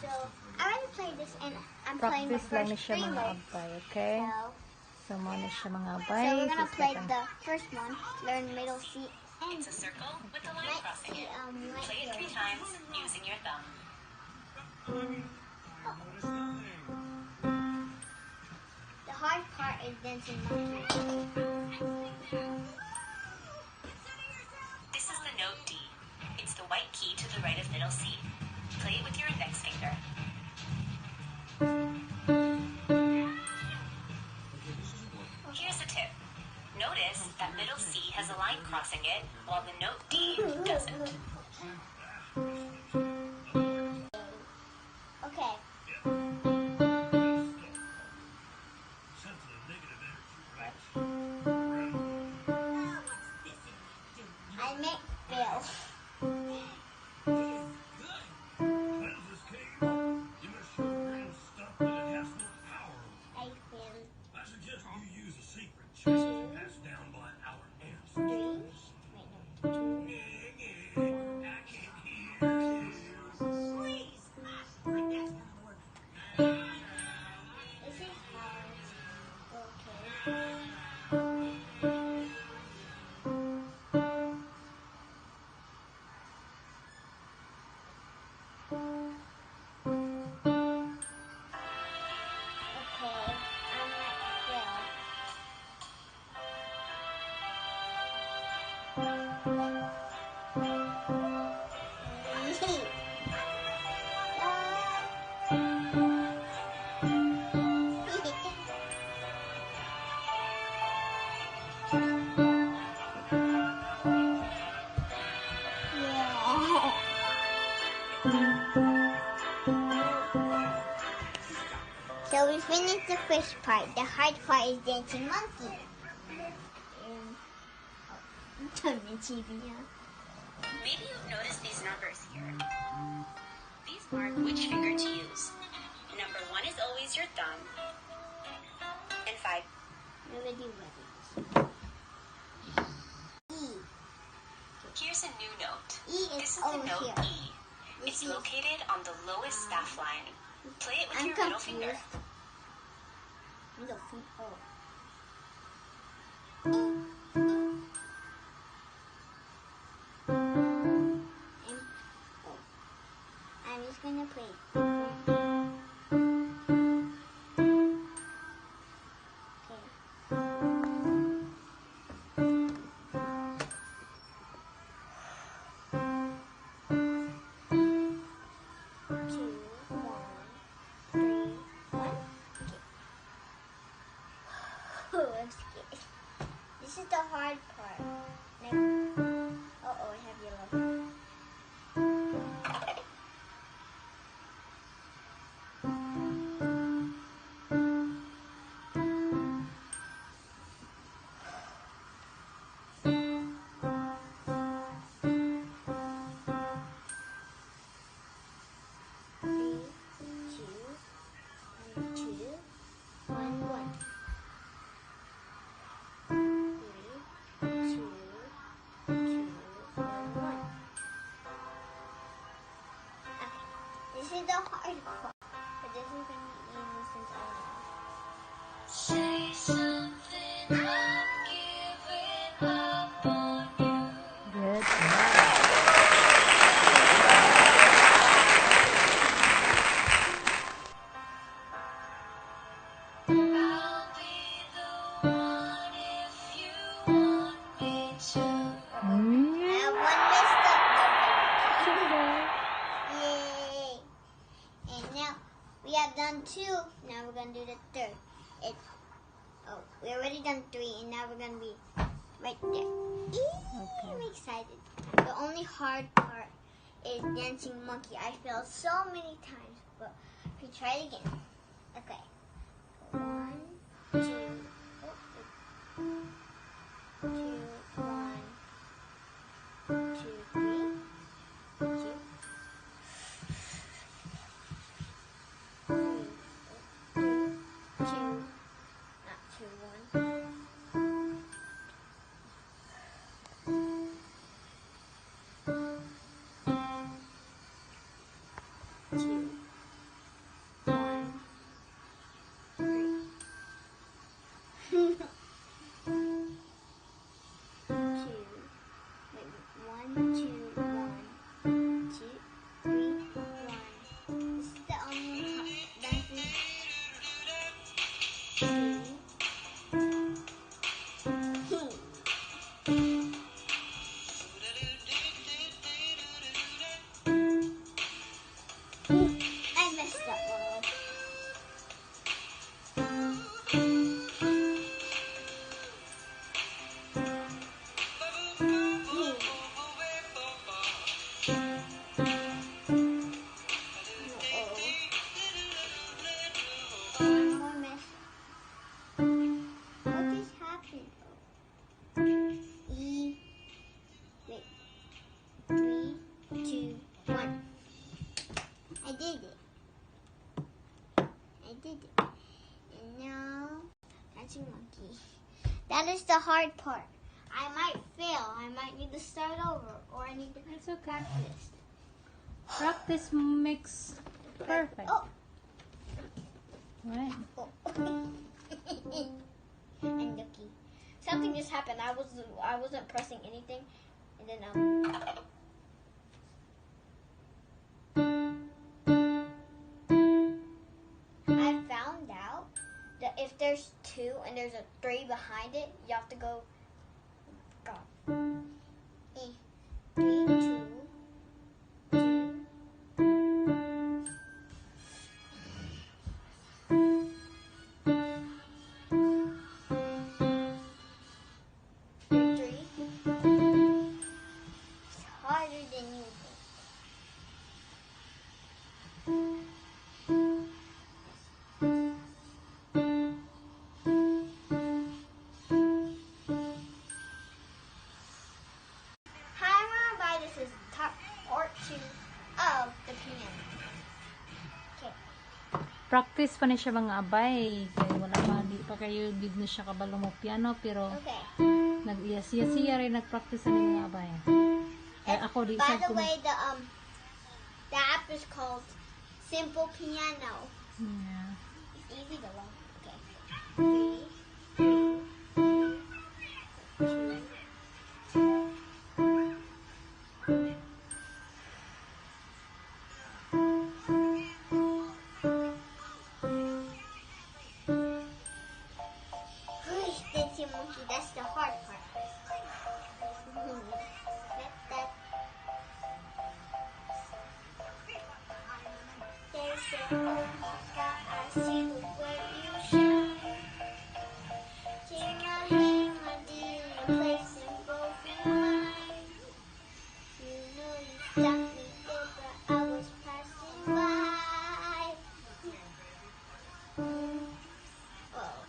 So, I already played this and I'm playing the Practice lang first ni siya three mga waves. abay, okay? So, So, muna siya mga abay. we're gonna play Second. the first one, learn middle C and It's a circle with a line crossing it. Play it 3 times using your thumb. The hard part is dancing monkey. This is the note D. It's the white key to the right of middle C. Play it with your index finger. Here's a tip. Notice that middle C has a line crossing it, while the note D doesn't. Okay. I may fail. I failed. I suggest you use a secret trick passed down by our ancestors. Wait, no. I can't hear. Please. Like that's not working. This is hard. Okay. Okay, I might fail. Yeah. So we finished the first part. The hard part is dancing monkey. Turn the TV on. Maybe you've noticed these numbers here. These mark which finger to use. Number 1 is always your thumb. And 5. Nobody ready. E. Here's a new note. E This is is the over note here. E. This It's is- located on the lowest staff line. Play it with I'm your middle finger. confused. Middle finger. Oh. I'm just gonna play. Okay. Two, one, three, one. Okay. Oh, I'm scared. This is the hard part. Like, uh-oh, I have yellow. Three, two, one, one. Three, two, one, one. Okay, this is the hard part, but this is gonna be easy since I know. Say something, I'm giving up on you. Good job. I'll be the one if you want me to. I have one messed up though. Yay! And now we have done 2. Now we're gonna do the third. We already done 3, and now we're gonna be right there. Okay. I'm excited. The only hard part is dancing monkey. I failed so many times, but we try it again. Okay. 1, 2, 2, 1, 2, 3, 2. 2. Uh-oh. One more miss. What just happened? Wait. 3, 2, 1. I did it. And now, dancing monkey. That is the hard part. I might fail. I might need to start over, or I need to It's okay. practice. Practice makes perfect. Oh. Right. And Yuki. Something just happened. I wasn't pressing anything, and then I found out that if there's 2 and there's a 3 behind it, you have to go. God. 3, 2, 2. It's harder than you think. Hi, everybody. This is part 2 of the piano. Okay. Practice pa ni siya mga abay. Kaya wala pa, di pa kayo gid na siya kabalo mo piano, pero Okay. nag-iya-siya rin nagpractice na mga abay. Kaya ako di By sad the way, the app is called Simple Piano. Yeah. It's easy to learn. Okay. 3, 2, 2. Dancing monkey, that's the hard part. That. There's a monkey, I see the way you shine. Take my hand, my dear, and place them both in mine. You know you stopped me there, but I was passing by. Oh.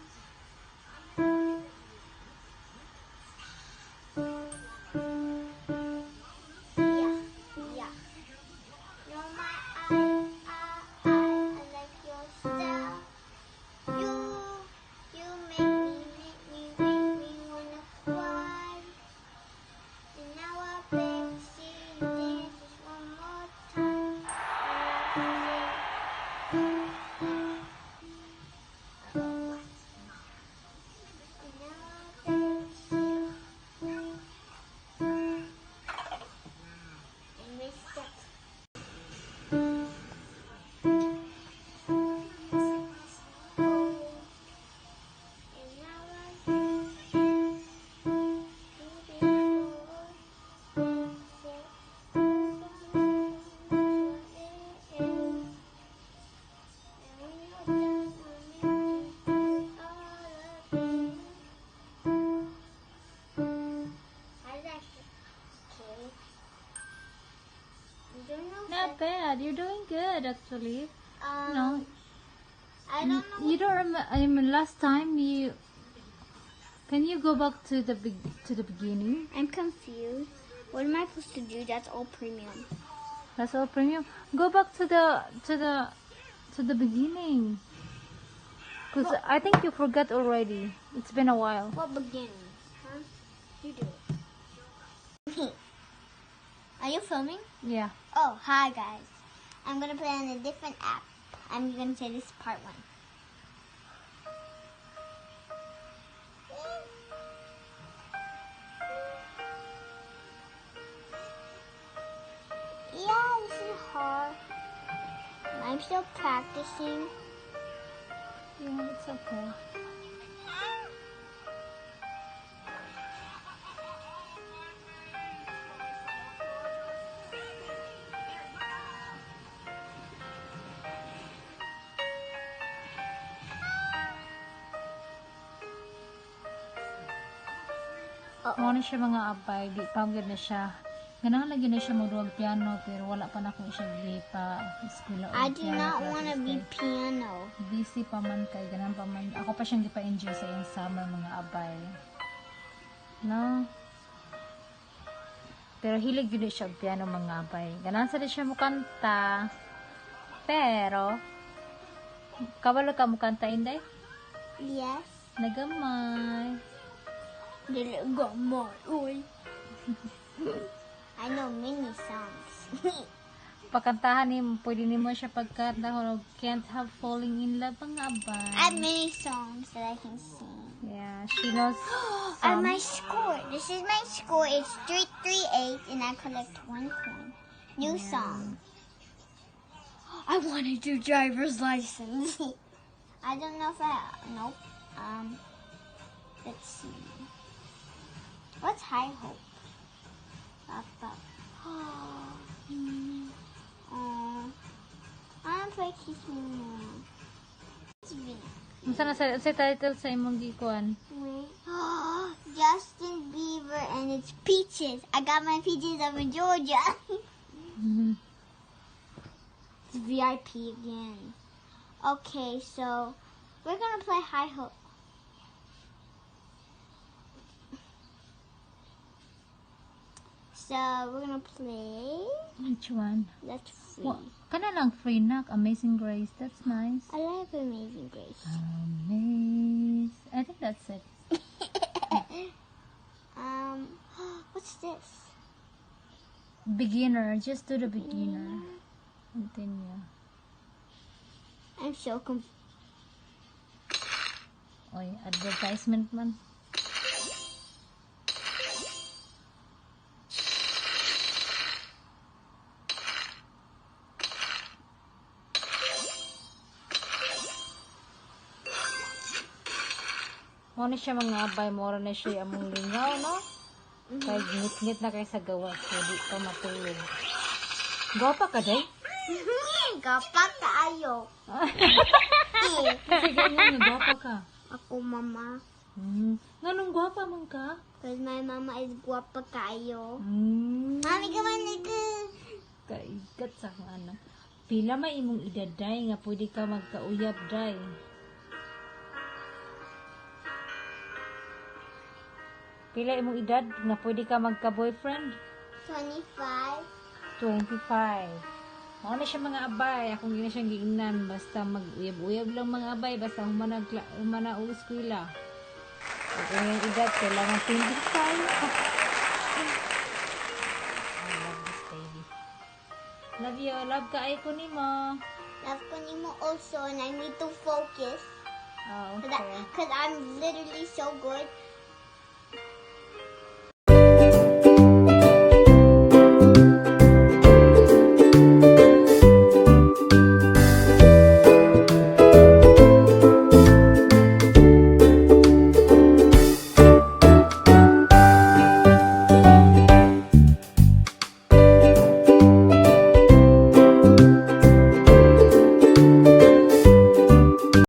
Yeah. You're my I like your style. You make me wanna cry. And now I beg to see you dance just one more time. And now I beg to see you. I missed it. Not bad. You're doing good, actually. No, I don't know. you don't remember. I mean, last time you. Can you go back to the beginning? I'm confused. What am I supposed to do? That's all premium. That's all premium. Go back to the beginning. Cause I think you forgot already. It's been a while. What beginning? Huh? You do it. Okay. Are you filming? Yeah. Oh, hi guys. I'm gonna play on a different app. I'm gonna say this is part 1. Yeah, this is hard. I'm still practicing. Yeah, it's okay. Mo na siya mga abay, di pagod na siya. Ganahan lagi na siya magduwag piano pero wala pa na akong siya pa eskwela o I do piano not classes want to be kay piano. busy pa man kay ganahan pa man. Ako pa siyang gipa-enjoy sa iyang summer mga abay. No? Pero hilig yun siya og piano mga abay. Ganahan sa siya mo kanta. Pero kabalo ka mo kanta, Inday? Yes. Nagamay. Dili gamay. Uy. I know many songs. Pakantahan ni pwede nimo siya pagkanta og Can't Help Falling in Love mga abay. I have many songs that I can sing. Yeah, she knows And some. my score. This is my score. It's 338, and I collect 1 coin. New song. I want to do driver's license. I don't know if nope. Let's see. What's high hope? Papa. I want to play Kiss Me More. It's me. Unsa na sa title sa imong gikuan? Wait. Justin Bieber and it's Peaches. I got my peaches up in Georgia. It's VIP again. Okay, so we're gonna play High Hope. So we're gonna play. Which one? That's free. Kana lang free nak, Amazing Grace. That's nice. I love Amazing Grace. I think that's it. What's this? Beginner. Just do the beginner. Continue. I'm so confused. Oy, advertisement man. Mo na siya mga abay, mora na siya among lingaw, no? Kaya ngit-ngit na kayo sa gawas, hindi pa matulog. Gwapa ka, day? Gapak tayo. Kasi ganyan, gwapa ka. Ako, mama. Ganun gwapa man ka? Because my mama is guapa kayo. Mami, Come on, nigga. Kaigat sa kung ano. Pila may imong edad, day, nga pwede ka magkauyab, day. Pila imong edad nga pwede ka magka-boyfriend? 25. 25. Mao na siya mga abay. Akong gina siyang giingnan. Basta mag-uyab-uyab lang mga abay. Basta humana o eskwela. At yung edad, kailangan 25. I love this baby. Love you. Love ka ay ko ni mo. Love ko ni mo also, and I need to focus. Oh, okay. Because I'm literally so good